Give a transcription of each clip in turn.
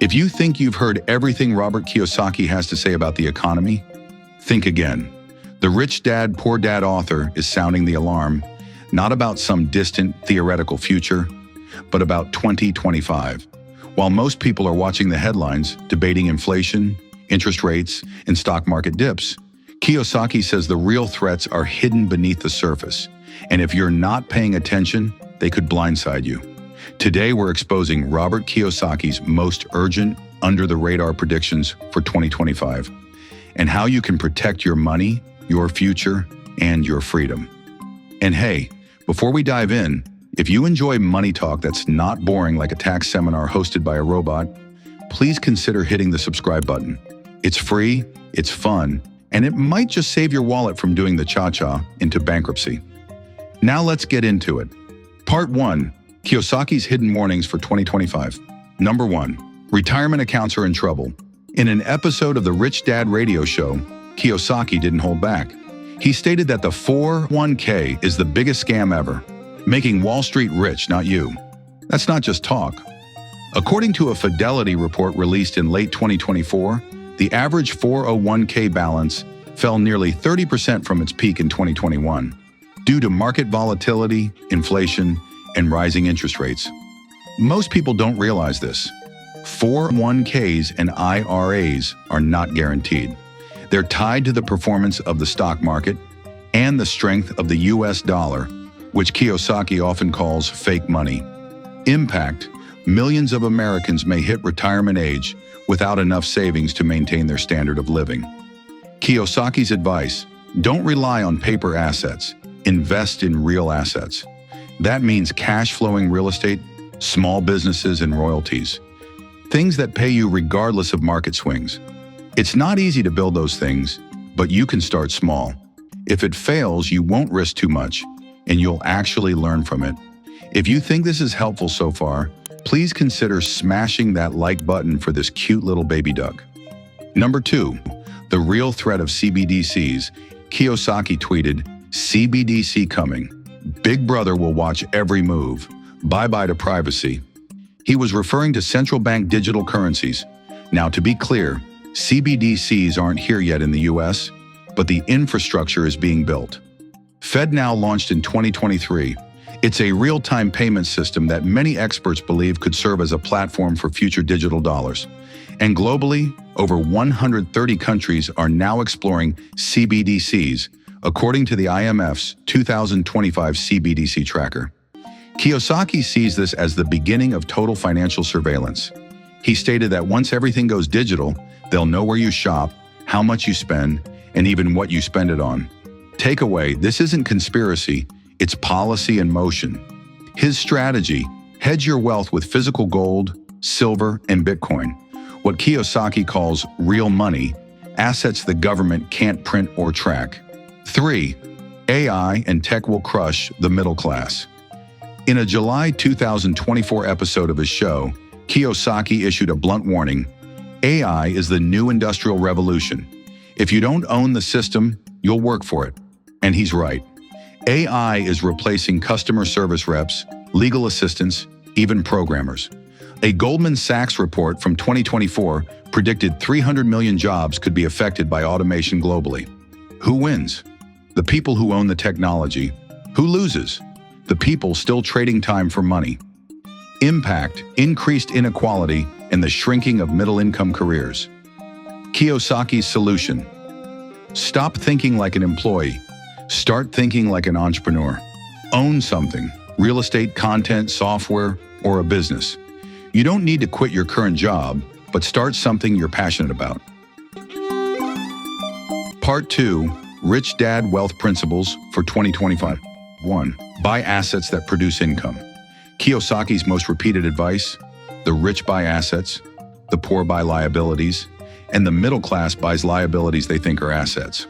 If you think you've heard everything Robert Kiyosaki has to say about the economy, think again. The Rich Dad, Poor Dad author is sounding the alarm, not about some distant theoretical future, but about 2025. While most people are watching the headlines, debating inflation, interest rates, and stock market dips, Kiyosaki says the real threats are hidden beneath the surface, and if you're not paying attention, they could blindside you. Today, we're exposing Robert Kiyosaki's most urgent, under-the-radar predictions for 2025, and how you can protect your money, your future, and your freedom. And hey, before we dive in, if you enjoy money talk that's not boring like a tax seminar hosted by a robot, please consider hitting the subscribe button. It's free, it's fun, and it might just save your wallet from doing the cha-cha into bankruptcy. Now let's get into it. Part 1. Kiyosaki's hidden warnings for 2025. Number 1. Retirement accounts are in trouble. In an episode of the Rich Dad radio show, Kiyosaki didn't hold back. He stated that the 401k is the biggest scam ever, making Wall Street rich, not you. That's not just talk. According to a Fidelity report released in late 2024, the average 401k balance fell nearly 30% from its peak in 2021 due to market volatility, inflation, and rising interest rates. Most people don't realize this. 401ks and IRAs are not guaranteed. They're tied to the performance of the stock market and the strength of the US dollar, which Kiyosaki often calls fake money. Impact: millions of Americans may hit retirement age without enough savings to maintain their standard of living. Kiyosaki's advice: don't rely on paper assets, invest in real assets. That means cash-flowing real estate, small businesses, and royalties. Things that pay you regardless of market swings. It's not easy to build those things, but you can start small. If it fails, you won't risk too much, and you'll actually learn from it. If you think this is helpful so far, please consider smashing that like button for this cute little baby duck. Number 2. The real threat of CBDCs. Kiyosaki tweeted, "CBDC coming. Big Brother will watch every move. Bye-bye to privacy." He was referring to central bank digital currencies. Now, to be clear, CBDCs aren't here yet in the US, but the infrastructure is being built. FedNow launched in 2023. It's a real-time payment system that many experts believe could serve as a platform for future digital dollars. And globally, over 130 countries are now exploring CBDCs, according to the IMF's 2025 CBDC tracker. Kiyosaki sees this as the beginning of total financial surveillance. He stated that once everything goes digital, they'll know where you shop, how much you spend, and even what you spend it on. Takeaway: this isn't conspiracy, it's policy in motion. His strategy: hedge your wealth with physical gold, silver, and Bitcoin, what Kiyosaki calls real money, assets the government can't print or track. 3. AI and tech will crush the middle class. In a July 2024 episode of his show, Kiyosaki issued a blunt warning: AI is the new industrial revolution. If you don't own the system, you'll work for it. And he's right. AI is replacing customer service reps, legal assistants, even programmers. A Goldman Sachs report from 2024 predicted 300 million jobs could be affected by automation globally. Who wins? The people who own the technology. Who loses? The people still trading time for money. Impact: increased inequality and the shrinking of middle-income careers. Kiyosaki's solution: stop thinking like an employee. Start thinking like an entrepreneur. Own something: real estate, content, software, or a business. You don't need to quit your current job, but start something you're passionate about. Part 2. Rich Dad Wealth Principles for 2025. 1. Buy assets that produce income. Kiyosaki's most repeated advice: the rich buy assets, the poor buy liabilities, and the middle class buys liabilities they think are assets.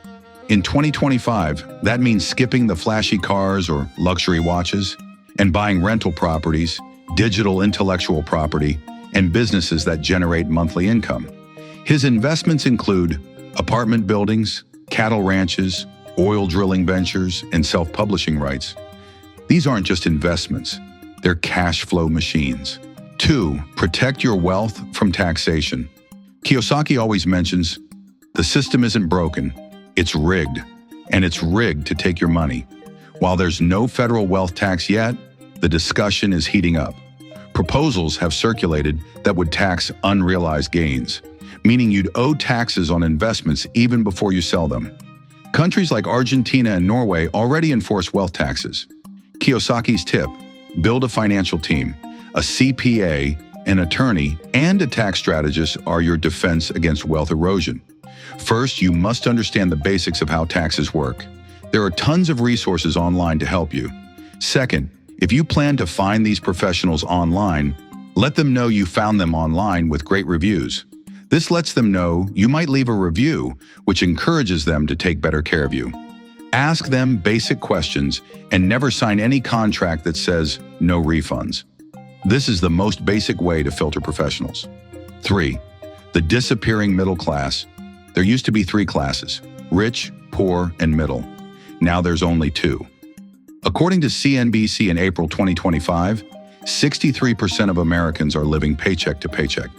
In 2025, that means skipping the flashy cars or luxury watches and buying rental properties, digital intellectual property, and businesses that generate monthly income. His investments include apartment buildings, cattle ranches, oil drilling ventures, and self-publishing rights. These aren't just investments, they're cash flow machines. 2. Protect your wealth from taxation. Kiyosaki always mentions, the system isn't broken, it's rigged, and it's rigged to take your money. While there's no federal wealth tax yet, the discussion is heating up. Proposals have circulated that would tax unrealized gains, meaning you'd owe taxes on investments even before you sell them. Countries like Argentina and Norway already enforce wealth taxes. Kiyosaki's tip: build a financial team. A CPA, an attorney, and a tax strategist are your defense against wealth erosion. First, you must understand the basics of how taxes work. There are tons of resources online to help you. Second, if you plan to find these professionals online, let them know you found them online with great reviews. This lets them know you might leave a review, which encourages them to take better care of you. Ask them basic questions and never sign any contract that says no refunds. This is the most basic way to filter professionals. 3. The disappearing middle class. There used to be 3 classes: rich, poor, and middle. Now there's only 2. According to CNBC in April 2025, 63% of Americans are living paycheck to paycheck,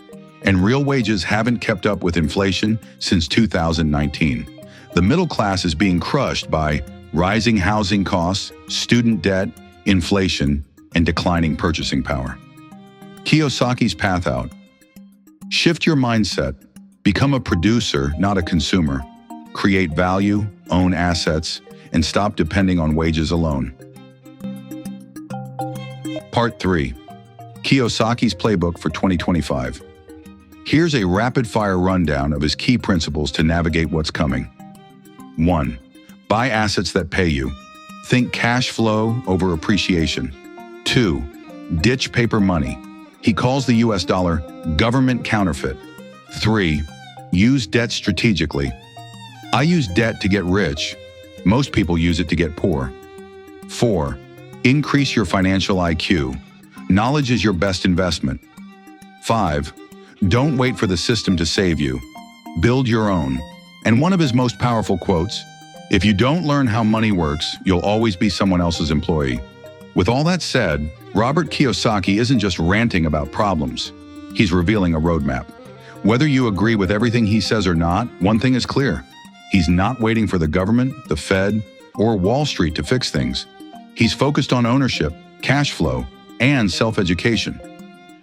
and real wages haven't kept up with inflation since 2019. The middle class is being crushed by rising housing costs, student debt, inflation, and declining purchasing power. Kiyosaki's path out. Shift your mindset. Become a producer, not a consumer. Create value, own assets, and stop depending on wages alone. Part 3. Kiyosaki's Playbook for 2025. Here's a rapid-fire rundown of his key principles to navigate what's coming. 1. Buy assets that pay you. Think cash flow over appreciation. 2. Ditch paper money. He calls the US dollar government counterfeit. 3. Use debt strategically. I use debt to get rich. Most people use it to get poor. 4. Increase your financial IQ. Knowledge is your best investment. 5. Don't wait for the system to save you. Build your own. And one of his most powerful quotes, if you don't learn how money works, you'll always be someone else's employee. With all that said, Robert Kiyosaki isn't just ranting about problems. He's revealing a roadmap. Whether you agree with everything he says or not, one thing is clear. He's not waiting for the government, the Fed, or Wall Street to fix things. He's focused on ownership, cash flow, and self-education.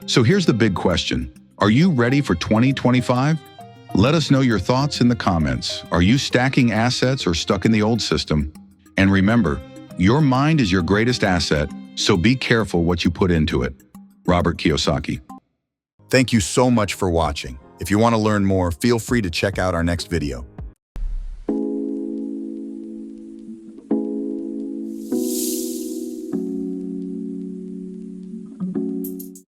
So here's the big question. Are you ready for 2025? Let us know your thoughts in the comments. Are you stacking assets or stuck in the old system? And remember, your mind is your greatest asset, so be careful what you put into it. Robert Kiyosaki. Thank you so much for watching. If you want to learn more, feel free to check out our next video.